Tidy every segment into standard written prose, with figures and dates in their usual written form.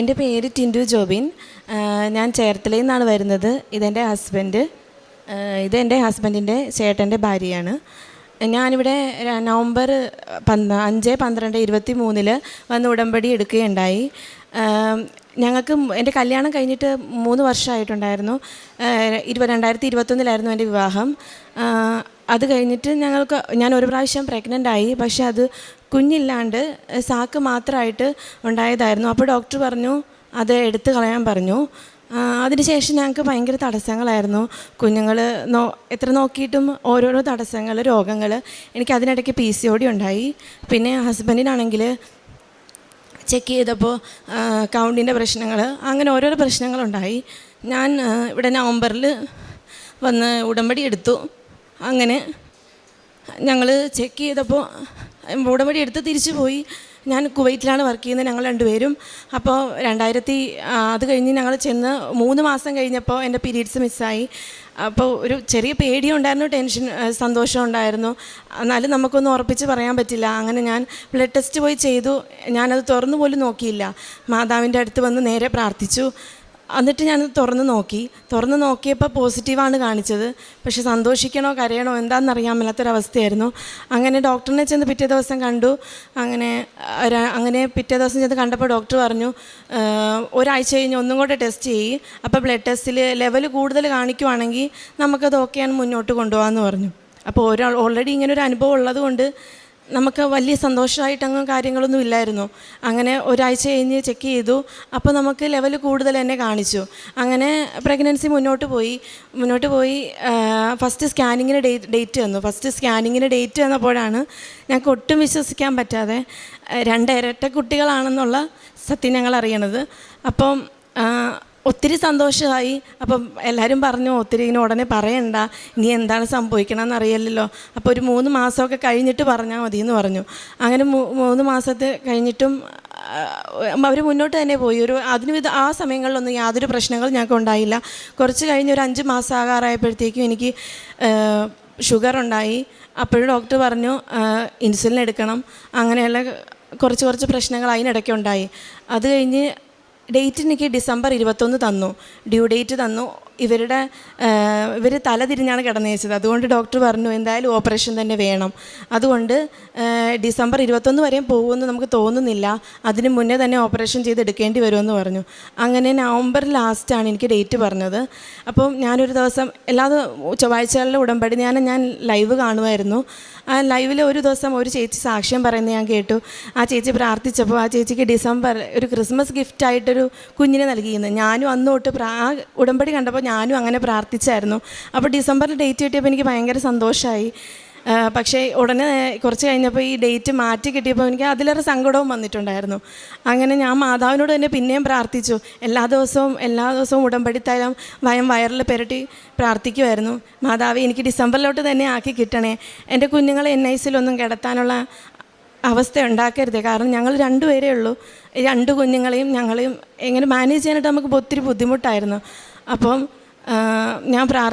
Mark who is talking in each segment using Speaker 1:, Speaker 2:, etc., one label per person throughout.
Speaker 1: എൻ്റെ പേര് ടിൻഡു ജോബിൻ. ഞാൻ ചേർത്തലയിൽ നിന്നാണ് വരുന്നത്. ഇതെൻ്റെ ഹസ്ബൻഡിൻ്റെ ചേട്ടൻ്റെ ഭാര്യയാണ്. ഞാനിവിടെ നവംബർ 5/12/23 വന്ന് ഉടമ്പടി എടുക്കുകയുണ്ടായി. ഞങ്ങൾക്ക് എൻ്റെ കല്യാണം കഴിഞ്ഞിട്ട് 3 വർഷമായിട്ടുണ്ടായിരുന്നു. 2021 എൻ്റെ വിവാഹം. അത് കഴിഞ്ഞിട്ട് ഞാൻ ഒരു പ്രാവശ്യം പ്രഗ്നൻ്റ് ആയി. പക്ഷേ അത് കുഞ്ഞില്ലാണ്ട് സാക്ക് മാത്രമായിട്ട് ഉണ്ടായതായിരുന്നു. അപ്പോൾ ഡോക്ടർ പറഞ്ഞു അത് എടുത്തു കളയാൻ പറഞ്ഞു. അതിനുശേഷം ഞങ്ങൾക്ക് ഭയങ്കര തടസ്സങ്ങളായിരുന്നു. കുഞ്ഞുങ്ങൾ എത്ര നോക്കിയിട്ടും ഓരോരോ തടസ്സങ്ങൾ, രോഗങ്ങൾ. എനിക്ക് അതിനിടയ്ക്ക് PCOD ഉണ്ടായി. പിന്നെ ഹസ്ബൻഡിനാണെങ്കിൽ ചെക്ക് ചെയ്തപ്പോൾ കൗണ്ടിൻ്റെ പ്രശ്നങ്ങൾ, അങ്ങനെ ഓരോരോ പ്രശ്നങ്ങളുണ്ടായി. ഞാൻ ഇവിടെ നവംബറിൽ വന്ന് ഉടമ്പടി എടുത്തു. അങ്ങനെ ഞങ്ങൾ ചെക്ക് ചെയ്തപ്പോൾ ഉടമ്പടി എടുത്ത് തിരിച്ചു പോയി. ഞാൻ കുവൈറ്റിലാണ് വർക്ക് ചെയ്യുന്നത്, ഞങ്ങൾ രണ്ടുപേരും. അപ്പോൾ അത് കഴിഞ്ഞ് ഞങ്ങൾ ചെന്ന് 3 മാസം കഴിഞ്ഞപ്പോൾ എൻ്റെ പീരീഡ്സ് മിസ്സായി. അപ്പോൾ ഒരു ചെറിയ പേടിയുണ്ടായിരുന്നു, ടെൻഷൻ, സന്തോഷം ഉണ്ടായിരുന്നു. എന്നാലും നമുക്കൊന്നും ഉറപ്പിച്ച് പറയാൻ പറ്റില്ല. അങ്ങനെ ഞാൻ ബ്ലഡ് ടെസ്റ്റ് പോയി ചെയ്തു. ഞാനത് തുറന്നു പോലും നോക്കിയില്ല. മാതാവിൻ്റെ അടുത്ത് വന്ന് നേരെ പ്രാർത്ഥിച്ചു. എന്നിട്ട് ഞാൻ തുറന്ന് നോക്കിയപ്പോൾ പോസിറ്റീവാണ് കാണിച്ചത്. പക്ഷെ സന്തോഷിക്കണോ കരയണോ എന്താണെന്നറിയാൻ മേലാത്തൊരവസ്ഥയായിരുന്നു. അങ്ങനെ ഡോക്ടറിനെ ചെന്ന് പിറ്റേ ദിവസം കണ്ടു. അങ്ങനെ പിറ്റേ ദിവസം ചെന്ന് കണ്ടപ്പോൾ ഡോക്ടർ പറഞ്ഞു ഒരാഴ്ച കഴിഞ്ഞ് ഒന്നും കൂടെ ടെസ്റ്റ് ചെയ്യും. അപ്പോൾ ബ്ലഡ് ടെസ്റ്റിൽ ലെവൽ കൂടുതൽ കാണിക്കുവാണെങ്കിൽ നമുക്കത് ഓക്കെയാണ്, മുന്നോട്ട് കൊണ്ടുപോകാമെന്ന് പറഞ്ഞു. അപ്പോൾ ഓൾറെഡി ഇങ്ങനൊരു അനുഭവം ഉള്ളത് കൊണ്ട് നമുക്ക് വലിയ സന്തോഷമായിട്ടങ്ങ് കാര്യങ്ങളൊന്നും ഇല്ലായിരുന്നു. അങ്ങനെ ഒരാഴ്ച കഴിഞ്ഞ് ചെക്ക് ചെയ്തു. അപ്പോൾ നമുക്ക് ലെവൽ കൂടുതൽ തന്നെ കാണിച്ചു. അങ്ങനെ പ്രഗ്നൻസി മുന്നോട്ട് പോയി. ഫസ്റ്റ് സ്കാനിങ്ങിന് ഡേറ്റ് തന്നപ്പോഴാണ് ഞങ്ങൾക്ക് ഒട്ടും വിശ്വസിക്കാൻ പറ്റാതെ 2 ഇരട്ട കുട്ടികളാണെന്നുള്ള സത്യം ഞങ്ങൾ അറിയണത്. അപ്പം ഒത്തിരി സന്തോഷമായി. അപ്പം എല്ലാവരും പറഞ്ഞു ഒത്തിരി ഇങ്ങനെ ഉടനെ പറയണ്ട, ഇനി എന്താണ് സംഭവിക്കണമെന്ന് അറിയില്ലല്ലോ, അപ്പോൾ ഒരു 3 മാസമൊക്കെ കഴിഞ്ഞിട്ട് പറഞ്ഞാൽ മതി എന്ന് പറഞ്ഞു. അങ്ങനെ 3 മാസത്തെ കഴിഞ്ഞിട്ടും അവർ മുന്നോട്ട് തന്നെ പോയി. ആ സമയങ്ങളിലൊന്നും യാതൊരു പ്രശ്നങ്ങളും ഞങ്ങൾക്ക് ഉണ്ടായില്ല. കുറച്ച് കഴിഞ്ഞ് ഒരു 5 മാസം ആകാറായപ്പോഴത്തേക്കും എനിക്ക് ഷുഗർ ഉണ്ടായി. അപ്പോഴും ഡോക്ടർ പറഞ്ഞു ഇൻസുലിൻ എടുക്കണം. അങ്ങനെയുള്ള കുറച്ച് പ്രശ്നങ്ങൾ അതിനിടയ്ക്കുണ്ടായി. അത് കഴിഞ്ഞ് ഡേറ്റ് എനിക്ക് ഡിസംബർ 21 തന്നു, ഡ്യൂ ഡേറ്റ് തന്നു. ഇവർ തല തിരിഞ്ഞാണ് കിടന്നേച്ചത്. അതുകൊണ്ട് ഡോക്ടർ പറഞ്ഞു എന്തായാലും ഓപ്പറേഷൻ തന്നെ വേണം. അതുകൊണ്ട് ഡിസംബർ 21 വരെയും പോകുമെന്ന് നമുക്ക് തോന്നുന്നില്ല, അതിന് മുന്നേ തന്നെ ഓപ്പറേഷൻ ചെയ്തെടുക്കേണ്ടി വരുമെന്ന് പറഞ്ഞു. അങ്ങനെ നവംബർ ലാസ്റ്റാണ് എനിക്ക് ഡേറ്റ് പറഞ്ഞത്. അപ്പം ഞാനൊരു ദിവസം ചൊവ്വാഴ്ചകളിലെ ഉടമ്പടി ഞാൻ ലൈവ് കാണുമായിരുന്നു. ആ ലൈവിൽ ഒരു ദിവസം ഒരു ചേച്ചി സാക്ഷ്യം പറയുന്നത് ഞാൻ കേട്ടു. ആ ചേച്ചി പ്രാർത്ഥിച്ചപ്പോൾ ആ ചേച്ചിക്ക് ഡിസംബർ ഒരു ക്രിസ്മസ് ഗിഫ്റ്റായിട്ടൊരു കുഞ്ഞിനെ നൽകിയിരുന്നു. ഞാനും അന്ന് തൊട്ട് ആ ഉടമ്പടി കണ്ടപ്പോൾ ഞാനും അങ്ങനെ പ്രാർത്ഥിച്ചായിരുന്നു. അപ്പോൾ ഡിസംബറിൽ ഡേറ്റ് കിട്ടിയപ്പോൾ എനിക്ക് ഭയങ്കര സന്തോഷമായി. പക്ഷേ ഉടനെ കുറച്ച് കഴിഞ്ഞപ്പോൾ ഈ ഡേറ്റ് മാറ്റി കിട്ടിയപ്പോൾ എനിക്ക് അതിലേറെ സങ്കടവും വന്നിട്ടുണ്ടായിരുന്നു. അങ്ങനെ ഞാൻ മാതാവിനോട് തന്നെ പിന്നെയും പ്രാർത്ഥിച്ചു. എല്ലാ ദിവസവും ഉടമ്പടി തരം വയറിൽ പുരട്ടി പ്രാർത്ഥിക്കുമായിരുന്നു. മാതാവേ എനിക്ക് ഡിസംബറിലോട്ട് തന്നെ ആക്കി കിട്ടണേ, എൻ്റെ കുഞ്ഞുങ്ങളെ NICയിലൊന്നും കിടത്താനുള്ള അവസ്ഥ ഉണ്ടാക്കരുത്. കാരണം ഞങ്ങൾ 2 പേരേ ഉള്ളൂ. 2 കുഞ്ഞുങ്ങളെയും ഞങ്ങളെയും എങ്ങനെ മാനേജ് ചെയ്യാനായിട്ട് നമുക്ക് ഒത്തിരി ബുദ്ധിമുട്ടായിരുന്നു. അപ്പം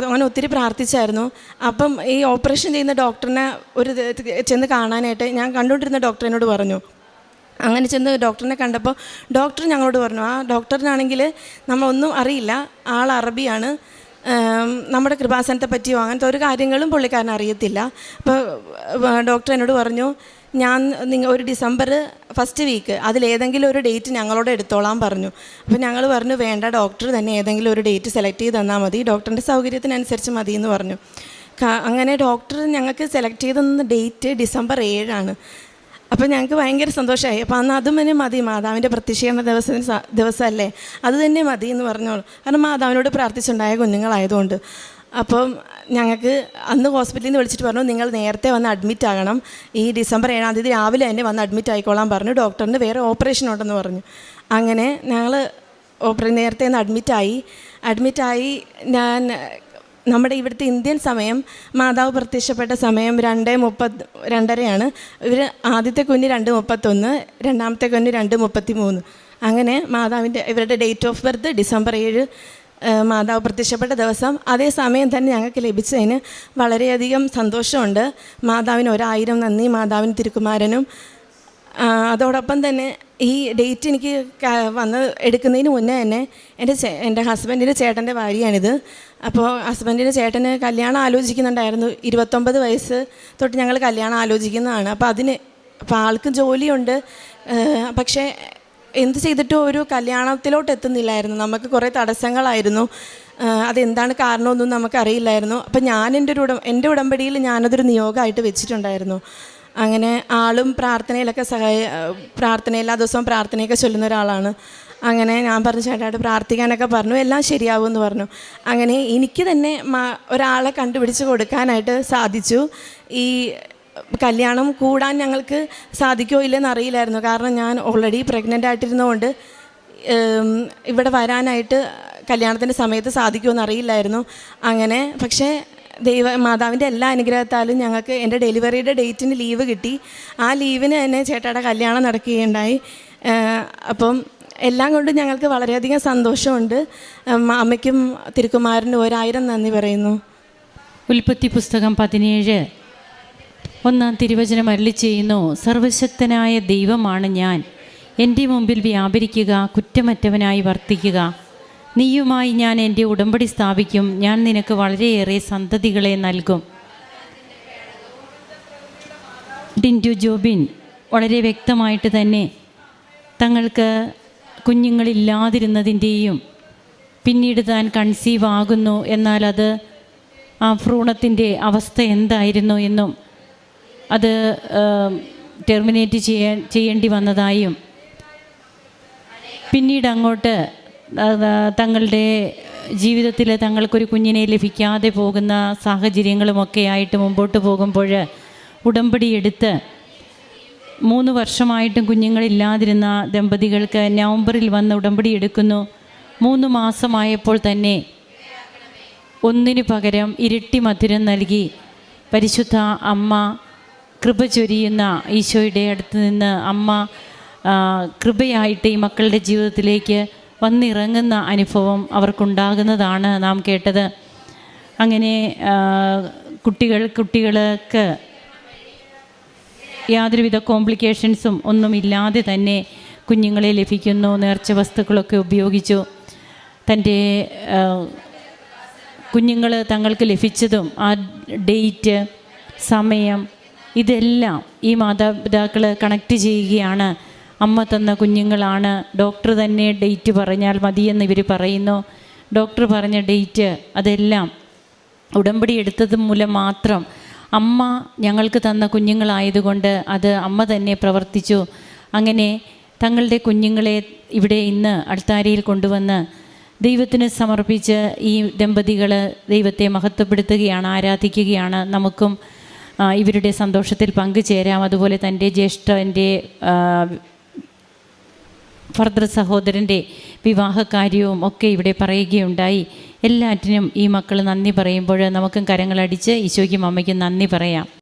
Speaker 1: അങ്ങനെ ഒത്തിരി പ്രാർത്ഥിച്ചായിരുന്നു. അപ്പം ഈ ഓപ്പറേഷൻ ചെയ്യുന്ന ഡോക്ടറിനെ ചെന്ന് കാണാനായിട്ട് ഞാൻ കണ്ടുകൊണ്ടിരുന്ന ഡോക്ടർ എന്നോട് പറഞ്ഞു. അങ്ങനെ ചെന്ന് ഡോക്ടറിനെ കണ്ടപ്പോൾ ഡോക്ടർ ഞങ്ങളോട് പറഞ്ഞു, ആ ഡോക്ടറിനാണെങ്കിൽ നമ്മളൊന്നും അറിയില്ല, ആൾ അറബിയാണ്, നമ്മുടെ കൃപാസനത്തെ പറ്റിയോ അങ്ങനത്തെ ഒരു കാര്യങ്ങളും പുള്ളിക്കാരൻ അറിയത്തില്ല. അപ്പോൾ ഡോക്ടർ എന്നോട് പറഞ്ഞു ഒരു ഡിസംബർ ഫസ്റ്റ് വീക്ക് അതിലേതെങ്കിലും ഒരു ഡേറ്റ് ഞങ്ങളോട് എടുത്തോളാൻ പറഞ്ഞു. അപ്പോൾ ഞങ്ങൾ പറഞ്ഞു വേണ്ട, ഡോക്ടർ തന്നെ ഏതെങ്കിലും ഒരു ഡേറ്റ് സെലക്ട് ചെയ്ത് തന്നാൽ മതി, ഡോക്ടറിൻ്റെ സൗകര്യത്തിനനുസരിച്ച് മതി എന്ന് പറഞ്ഞു. അങ്ങനെ ഡോക്ടർ ഞങ്ങൾക്ക് സെലക്ട് ചെയ്ത് തന്ന ഡേറ്റ് ഡിസംബർ 7 അപ്പോൾ ഞങ്ങൾക്ക് ഭയങ്കര സന്തോഷമായി. അപ്പോൾ അന്ന് അതും തന്നെ മതി, മാതാവിൻ്റെ പ്രത്യക്ഷീകരണ ദിവസമല്ലേ, അത് തന്നെ മതി എന്ന് പറഞ്ഞോളൂ. കാരണം മാതാവിനോട് പ്രാർത്ഥിച്ചുണ്ടായ കുഞ്ഞുങ്ങളായതുകൊണ്ട്. അപ്പം ഞങ്ങൾക്ക് അന്ന് ഹോസ്പിറ്റലിൽ നിന്ന് വിളിച്ചിട്ട് പറഞ്ഞു നിങ്ങൾ നേരത്തെ വന്ന് അഡ്മിറ്റ് ആകണം, ഈ ഡിസംബർ 7 രാവിലെ തന്നെ വന്ന് അഡ്മിറ്റ് ആയിക്കോളാൻ പറഞ്ഞു. ഡോക്ടറിന് വേറെ ഓപ്പറേഷൻ ഉണ്ടെന്ന് പറഞ്ഞു. അങ്ങനെ ഞങ്ങൾ നേരത്തെ ഒന്ന് അഡ്മിറ്റായി. നമ്മുടെ ഇവിടുത്തെ ഇന്ത്യൻ സമയം മാതാവ് പ്രത്യക്ഷപ്പെട്ട സമയം 2:32 ഇവർ ആദ്യത്തെ കുഞ്ഞ് 2:31, രണ്ടാമത്തെ കുഞ്ഞ് 2:33. അങ്ങനെ ഇവരുടെ ഡേറ്റ് ഓഫ് ബർത്ത് ഡിസംബർ 7 മാതാവ് പ്രത്യക്ഷപ്പെട്ട ദിവസം. അതേ സമയം തന്നെ ഞങ്ങൾക്ക് ലഭിച്ചതിന് വളരെയധികം സന്തോഷമുണ്ട്. മാതാവിന് 1000 നന്ദി, മാതാവിന് തിരുക്കുമാരനും. അതോടൊപ്പം തന്നെ ഈ ഡേറ്റ് എനിക്ക് വന്ന് എടുക്കുന്നതിന് മുന്നേ തന്നെ എൻ്റെ ഹസ്ബൻഡിൻ്റെ ചേട്ടൻ്റെ ഭാര്യയാണിത്. അപ്പോൾ ഹസ്ബൻഡിൻ്റെ ചേട്ടന് കല്യാണം ആലോചിക്കുന്നുണ്ടായിരുന്നു. 29 വയസ്സ് തൊട്ട് ഞങ്ങൾ കല്യാണം ആലോചിക്കുന്നതാണ്. അപ്പോൾ ആൾക്ക് ജോലിയുണ്ട്. പക്ഷേ എന്ത് ചെയ്തിട്ടും ഒരു കല്യാണത്തിലോട്ട് എത്തുന്നില്ലായിരുന്നു. നമുക്ക് കുറേ തടസ്സങ്ങളായിരുന്നു. അതെന്താണ് കാരണമെന്നും നമുക്കറിയില്ലായിരുന്നു. അപ്പം ഞാൻ എൻ്റെ ഉടമ്പടിയിൽ ഞാനതൊരു നിയോഗമായിട്ട് വെച്ചിട്ടുണ്ടായിരുന്നു. അങ്ങനെ ആളും പ്രാർത്ഥനയിലൊക്കെ എല്ലാ ദിവസവും പ്രാർത്ഥനയൊക്കെ ചൊല്ലുന്ന ഒരാളാണ്. അങ്ങനെ ഞാൻ പറഞ്ഞു ചേട്ടായിട്ട് പ്രാർത്ഥിക്കാനൊക്കെ പറഞ്ഞു, എല്ലാം ശരിയാവുമെന്ന് പറഞ്ഞു. അങ്ങനെ എനിക്ക് തന്നെ ഒരാളെ കണ്ടുപിടിച്ച് കൊടുക്കാനായിട്ട് സാധിച്ചു. ഈ കല്യാണം കൂടാൻ ഞങ്ങൾക്ക് സാധിക്കുമോ ഇല്ലെന്ന് അറിയില്ലായിരുന്നു. കാരണം ഞാൻ ഓൾറെഡി പ്രഗ്നൻ്റ് ആയിട്ടിരുന്നതുകൊണ്ട് ഇവിടെ വരാനായിട്ട് കല്യാണത്തിൻ്റെ സമയത്ത് സാധിക്കുമെന്ന് അറിയില്ലായിരുന്നു. അങ്ങനെ പക്ഷേ മാതാവിൻ്റെ എല്ലാ അനുഗ്രഹത്താലും ഞങ്ങൾക്ക് എൻ്റെ ഡെലിവറിയുടെ ഡേറ്റിന് ലീവ് കിട്ടി. ആ ലീവിന് തന്നെ ചേട്ടായുടെ കല്യാണം നടക്കുകയുണ്ടായി. അപ്പം എല്ലാം കൊണ്ടും ഞങ്ങൾക്ക് വളരെയധികം സന്തോഷമുണ്ട്. അമ്മയ്ക്കും തിരുക്കുമാരനും 1000 നന്ദി പറയുന്നു.
Speaker 2: ഉൽപ്പത്തി പുസ്തകം 17:1 തിരുവചനം അരുളി ചെയ്യുന്നു, സർവശക്തനായ ദൈവമാണ് ഞാൻ, എൻ്റെ മുമ്പിൽ വ്യാപരിക്കുക, കുറ്റമറ്റവനായി വർത്തിക്കുക. നീയുമായി ഞാൻ എൻ്റെ ഉടമ്പടി സ്ഥാപിക്കും, ഞാൻ നിനക്ക് വളരെയേറെ സന്തതികളെ നൽകും. ടിൻറ്റു ജോബിൻ വളരെ വ്യക്തമായിട്ട് തന്നെ തങ്ങൾക്ക് കുഞ്ഞുങ്ങളില്ലാതിരുന്നതിൻ്റെയും പിന്നീട് താൻ കൺസീവ് ആകുന്നു, എന്നാൽ അത് ആ ഭ്രൂണത്തിൻ്റെ അവസ്ഥ എന്തായിരുന്നു എന്നും അത് ടെർമിനേറ്റ് ചെയ്യേണ്ടി വന്നതായും പിന്നീട് അങ്ങോട്ട് തങ്ങളുടെ ജീവിതത്തിൽ തങ്ങൾക്കൊരു കുഞ്ഞിനെ ലഭിക്കാതെ പോകുന്ന സാഹചര്യങ്ങളുമൊക്കെ ആയിട്ട് മുമ്പോട്ട് പോകുമ്പോൾ ഉടമ്പടി എടുത്ത് 3 വർഷമായിട്ടും കുഞ്ഞുങ്ങളില്ലാതിരുന്ന ദമ്പതികൾക്ക് നവംബറിൽ വന്ന് ഉടമ്പടി എടുക്കുന്നു. 3 മാസമായപ്പോൾ തന്നെ 1 പകരം ഇരട്ടി മധുരം നൽകി പരിശുദ്ധ അമ്മ കൃപ ചൊരിയുന്ന ഈശോയുടെ അടുത്ത് നിന്ന് അമ്മ കൃപയായിട്ട് ഈ മക്കളുടെ ജീവിതത്തിലേക്ക് വന്നിറങ്ങുന്ന അനുഭവം അവർക്കുണ്ടാകുന്നതാണ് നാം കേട്ടത്. അങ്ങനെ കുട്ടികൾക്ക് യാതൊരുവിധ കോംപ്ലിക്കേഷൻസും ഒന്നുമില്ലാതെ തന്നെ കുഞ്ഞുങ്ങളെ ലഭിക്കുന്നു. നേർച്ച വസ്തുക്കളൊക്കെ ഉപയോഗിച്ചു തൻ്റെ കുഞ്ഞുങ്ങൾ തങ്ങൾക്ക് ലഭിച്ചതും ആ ഡേറ്റ്, സമയം, ഇതെല്ലാം ഈ മാതാപിതാക്കൾ കണക്റ്റ് ചെയ്യുകയാണ്. അമ്മ തന്ന കുഞ്ഞുങ്ങളാണ്. ഡോക്ടർ തന്നെ ഡേറ്റ് പറഞ്ഞാൽ മതിയെന്ന് ഇവർ പറയുന്നു. ഡോക്ടർ പറഞ്ഞ ഡേറ്റ് അതെല്ലാം ഉടമ്പടി എടുത്തത് മൂലം മാത്രം അമ്മ ഞങ്ങൾക്ക് തന്ന കുഞ്ഞുങ്ങളായതുകൊണ്ട് അത് അമ്മ തന്നെ പ്രവർത്തിച്ചു. അങ്ങനെ തങ്ങളുടെ കുഞ്ഞുങ്ങളെ ഇവിടെ ഇന്ന് അൾത്താരയിൽ കൊണ്ടുവന്ന് ദൈവത്തിന് സമർപ്പിച്ച് ഈ ദമ്പതികൾ ദൈവത്തെ മഹത്വപ്പെടുത്തുകയാണ്, ആരാധിക്കുകയാണ്. നമുക്കും ഇവരുടെ സന്തോഷത്തിൽ പങ്കുചേരാം. അതുപോലെ തൻ്റെ ജ്യേഷ്ഠൻ്റെ ഭർതൃ സഹോദരൻ്റെ വിവാഹകാര്യവും ഒക്കെ ഇവിടെ പറയുകയുണ്ടായി. എല്ലാറ്റിനും ഈ മക്കൾ നന്ദി പറയുമ്പോൾ നമുക്കും കരങ്ങളടിച്ച് ഈശോയ്ക്കും അമ്മയ്ക്കും നന്ദി പറയാം.